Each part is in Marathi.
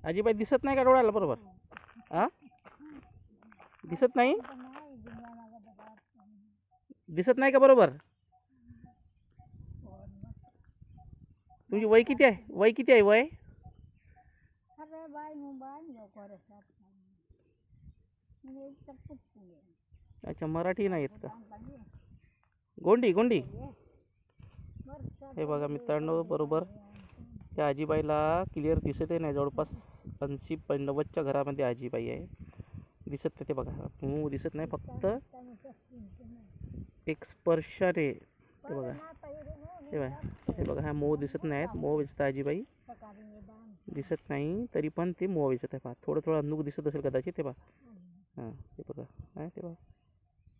आजीबाई दिसत नाही का डोळ्याला बरोबर? हा, दिसत नाही, दिसत नाही का बरोबर? तुमची वय किती आहे? वय किती आहे वय? अच्छा, मराठी नाही येत का? गोंडी गोंडी. हे बघा मित्रांनो, बरोबर त्या आजीबाईला क्लिअर दिसतही नाही. जवळपास 80-90च्या घरामध्ये आजीबाई आहे. दिसत ते बघा, मूग दिसत नाही, फक्त एक स्पर्शाने. ते बघा, हे बघा, हा मोह दिसत नाहीत. मोह दिसत आजीबाई दिसत नाही, तरी पण ते मोह दिसत आहे. पहा, थोडं थोडं अनुक दिसत असेल कदाचित. ते पहा, हां, ते बघा, आहे ते बघा,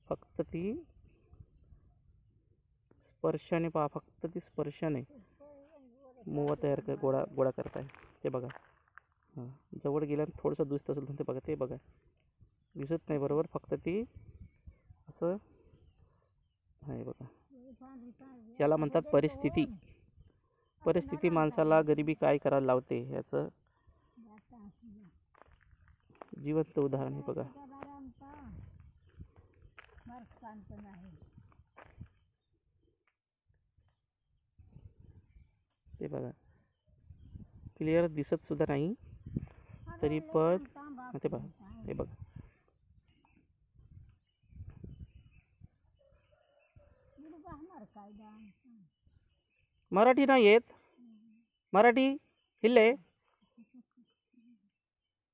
फक्त ती स्पर्शाने. पहा, फक्त ती स्पर्शाने मोह तयार गोळा करत आहे. ते बघा, हां, जवळ गेल्यानं थोडंसं दिसत असेल. ते बघा, ते बघा, दिसत नाही बरोबर, फक्त ती असं आहे बघा. याला म्हणतात परिस्थिती. परिस्थिती माणसाला गरिबी काय करायला लावते याचं जिवंत उदाहरण आहे बघा. ते बघा, क्लिअर दिसत सुद्धा नाही, तरी पण ते बघा, हे बघा. मराठी नाही येत? मराठी हिल्ले,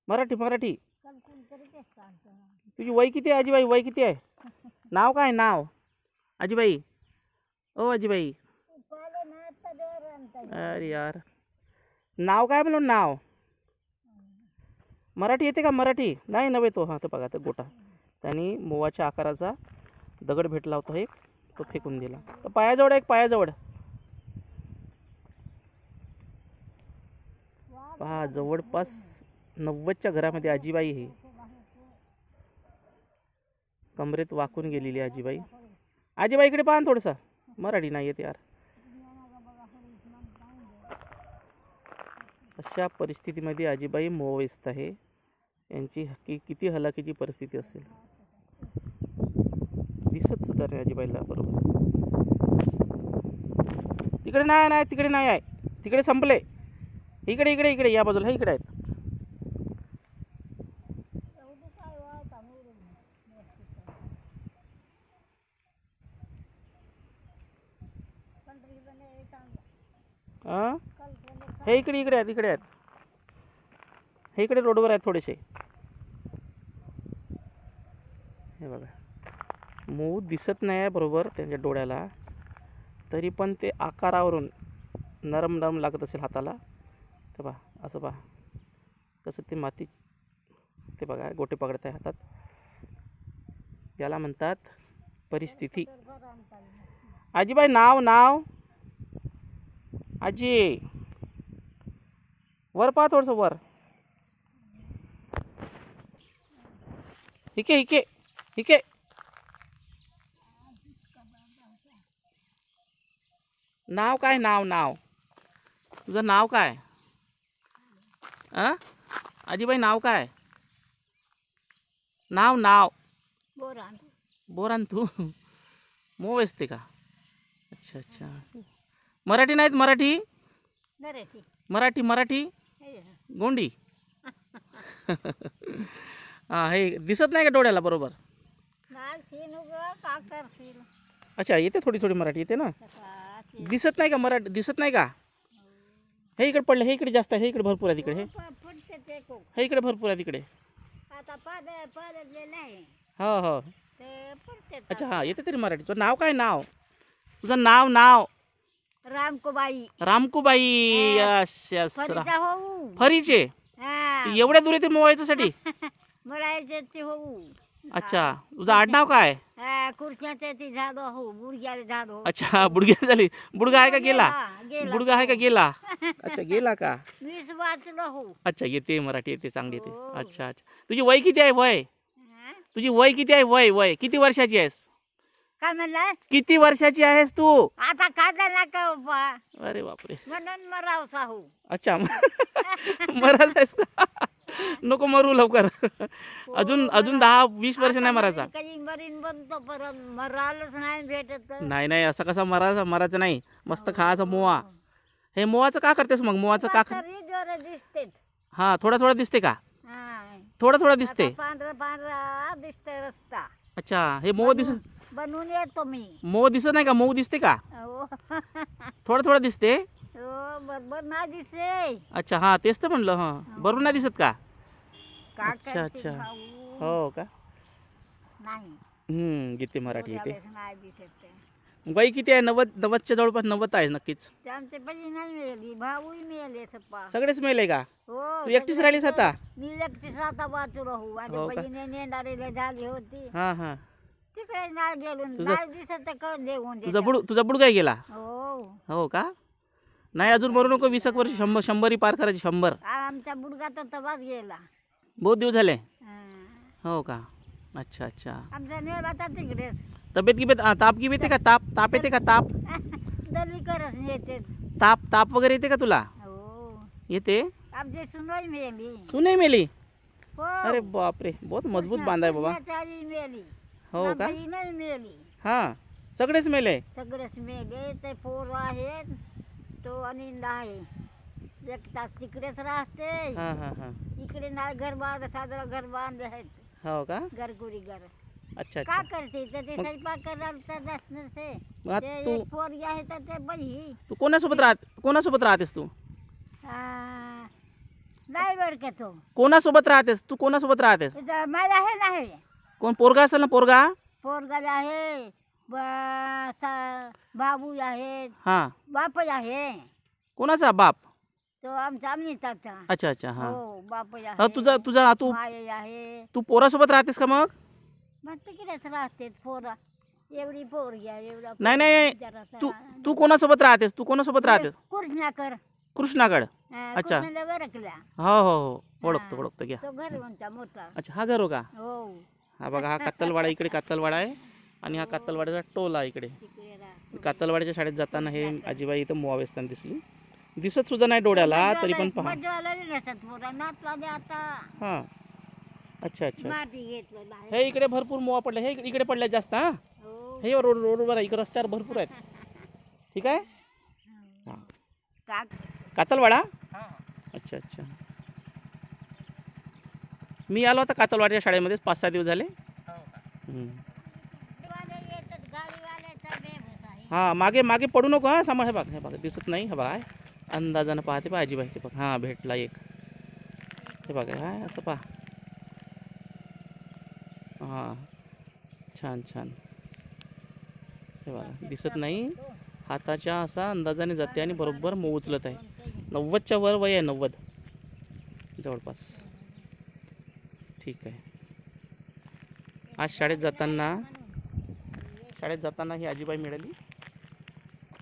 मराठी मराठी. तुझी वय किती आहे आजीबाई? वय किती आहे? नाव काय नाव आजीबाई? ओ आजीबाई, अरे यार, नाव काय म्हणून? नाव मराठी येते का? मराठी नाही नव्हे तो. हां, तर बघा, तर गोटा त्यांनी मोवाच्या आकाराचा दगड भेटला होता, एक तो फेकून दिला. तर पायाजवळ, एक पायाजवळ पहा, जवळपास 90च्या घरामध्ये आजीबाई ही कमरेत वाकून गेलेली आजीबाई. आजीबाई इकडे पहा थोडंसं. मराठी नाही येत यार. अशा परिस्थितीमध्ये आजीबाई मोहव्यस्त आहे. यांची किती हलाखीची परिस्थिती असेल. दिसत सुद्धा नाही आजीबाईला बरोबर. तिकडे नाही, नाही तिकडे नाही आहे, तिकडे संपले. इकडे इकडे इकडे या बाजूला, हे इकडे आहेत. हे इकडे इकडे आहेत, इकडे आहेत, हे इकडे रोडवर आहेत थोडेसे. हे बघा, मूग दिसत नाही आहे बरोबर त्यांच्या डोळ्याला, तरी पण ते आकारावरून नरम नरम लागत असेल हाताला. ते पहा, असं पहा कसं ते माती. ते बघा, गोटे पकडत आहे हातात. याला म्हणतात परिस्थिती. आजीबाई नाव नाव आजी, वर पहा थोडंसं वर. इके इके इके. नाव काय? नाव नाव तुझं नाव काय? आजीबाई नाव काय? नाव नाव बोरान. बोरान. तू मोव असते का? अच्छा अच्छा. मराठी नाहीत? मराठी मराठी मराठी गोंडी. हां, हे दिसत नाही का डोळ्याला बरोबर? अच्छा, येते थोडी थोडी मराठी येते ना. दिसत नाही का मराठी? दिसत नाही का? हे इकडे पडलं, हे इकडे जास्त आहे, हे इकडे भरपूर आहे, तिकडे हे इकडे भरपूर आहे तिकडे. हो हो. अच्छा, हां, येते तरी मराठी. तुझं नाव काय? नाव तुझं नाव नाव? रामकुबाई. रामकुबाई. Yes yes. फरीचे एवढ्या दूर येते मोवायच्यासाठी? अच्छा, तुझं आडनाव काय? अच्छा, बुडग्या झाली. बुडगा आहे का गेला? बुडगा आहे का गेला? अच्छा, गेला का? अच्छा, येते मराठी, येते चांगली येते. अच्छा अच्छा. तुझी वय किती आहे? वय तुझी वय किती आहे? वय वय किती वर्षाची आहेस? काय म्हणलाय? किती वर्षाची आहेस तू? आता काढला ना का उभा अरे बापरे. म्हणून मराव साहू. अच्छा मरायचं आहेस का? नको मरू लवकर. अजून 10-20 वर्ष नाही मरायचा. कधी मरीन बनतो परत मरायलाच नाही भेटत. नाही नाही, असं कसं मरायचं नाही. मस्त खायचा मोवा. हे मोवाचं का करतेस मग? मोवाचं का दिसते. हा, थोडा दिसते का? थोडा दिसते. पांढरा पांढरा दिसते रस्ता. अच्छा, हे मोव दिसत बनवून येतो मी. मोव दिसत नाही का? मोव दिसते का? थोडा दिसते. बरोबर नाही दिसते. अच्छा, हा तेच तर म्हणलं. हा, बरोबर नाही दिसत का? का अच्छा करते अच्छा. भाऊ? हो का? नाही गीते मराठी येते. एवढ्यावेळेस नाही दिसत ते. वय किती आहे? 90च्या जवळपास 90 आहे नक्कीच. ते आमचे पती नाही मिळाली, भाऊही मिळाले सप्पा. सगळेच मेले का? हो, तू एकटीच राहिलीस आता? मी एकटीच आता वाचू राहू. माझ्या हो का? बहिणी नेणारीला झाली होती. हा हा. तिकडे नाही गेलो. तुझं- नाही दिसत तर कळ देऊन दे. तुझा बुड काय गेला? हो, हो का? नाही, अजून मरू नको. 20 वर्ष 100 पार करायची. 100. आमचा मुलगा तर तवाच गेला. बहुत दिवस झाले. हं. हो का? अच्छा अच्छा. आमचा नेला तर तिकडेच. तब्येत ताप की येते का? ताप येते का? ताप दलिकरच नेते. ताप वगैरे येते का तुला? हो, येते. आमची सुनवाई मिळाली. सुने मेली? हो, अरे बापरे, बहुत मजबूत बांधा आहे बाबा. चारी मिळाली. हो का? आमची नाही मिळाली. हा, सगळेच मेले. सगळेच मेले. ते पोर आहेत. तो अनिंद आहे. एक तास तिकडेच राहते. हा हा हा. इकडे नाही घर बांध, साजरा घर बांध आहेत. हो का? घरकुरी घर. अच्छा का अच्छा. करते तर ते स्वयंपाक करायला नसते. मग आता ते तू एक पोरगी आहे तर ते बाई कोणासोबत राहतेस तू? नाही बर का तो. कोणासोबत राहतेस तू? कोणासोबत राहतेस? माझा आहे नाही. कोण? पोरगा असेल ना? पोरगा. पोरगा आहे. बाबू आहेत. हा. बाप आहे. कोणाचा बाप? तो आमचा अमिताचा. अच्छा अच्छा. हा. हो, बाप हा, आहे. तुझा तू माय आहे. तू पोरासोबत राहतेस का मग? मग तिकडेच राहते पोरा. एवढी पोरगी आहे. एवढा नाही नाही, तू कोणासोबत राहतेस? कृष्णाकर. कृष्णाकड. अच्छा. कृष्णाला वरकला. हो ओळखतो घ्या. तो घर म्हणता मोठा. अच्छा, हा घर हो का? हो, हा बघा, हा कातलवाडा. इकडे कातलवाडा आहे आणि हा कातलवाड्याचा टोला इकडे. तिकडे राहते. कातलवाड्याच्या शाळेत जाताना हे आजीबाई इथं मोवावेस्तान दिसत सुद्धा नाही डोळ्याला, तरी पण पहा. मजवालेली नसतात पोरा. नातवाले आता हा. अच्छा अच्छा. माती घेतलं नाही. हे इकडे भरपूर मोवा पडले. हे इकडे पडले जास्त. हा, हो. हे रोडवर आहे. इकडे रस्त्यावर भरपूर आहेत. ठीक आहे. हा. का कातलवाडा. अच्छा अच्छा. मी आलो आता कातलवाड्याच्या शाळेमध्ये 5-6 दिवस झाले. हा, मागे पडू नको. हा, सांभाळ. हे बघा दिसत नाही. हे बघा, अंदाजानं पाहते पहा आजीबाई. ते बघ, हा भेटला एक. हे बघा, हा असं पहा. हा, छान. हे बघा, दिसत नाही. हाताच्या असा अंदाजाने जाते आणि बरोबर मऊ उचलत आहे. 90च्या वर वय आहे. 90 जवळपास. ठीक आहे. आज शाळेत जाताना ही आजीबाई मिळाली.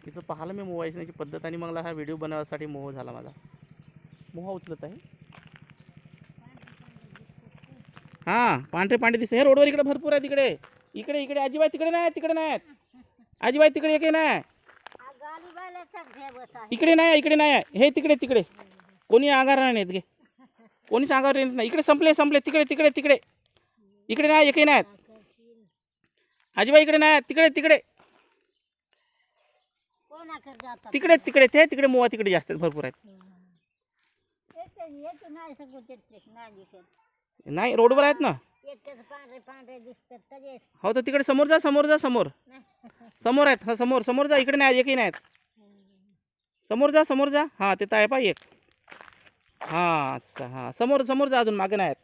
तिचं पाहिलं मी मोवायची पद्धत आणि मला हा व्हिडिओ बनवण्यासाठी मोह झाला. माझा मोह उचलत आहे. हा, पांढरे दिसते. हे रोडवर इकडे भरपूर आहे. इकडे आजीबाई तिकडे नाही. आजीबाई तिकडे एक नाही. इकडे नाही. हे तिकडे कोणी अंगार नाही येत गे. कोणीच अंगावर येत नाही. इकडे संपले. तिकडे इकडे नाही. एकही नाहीत. आजीबाई इकडे नाही. तिकडे तिकडे मोवा तिकडे जास्त भरपूर आहेत. नाही, रोडवर आहेत ना. हो, तर तिकडे समोर जा. समोर आहेत. हा, समोर जा. इकडे नाही. एकही नाहीत. समोर जा. हा, ते आहे पा एक. हा, समोर जा. अजून मागे नाहीत.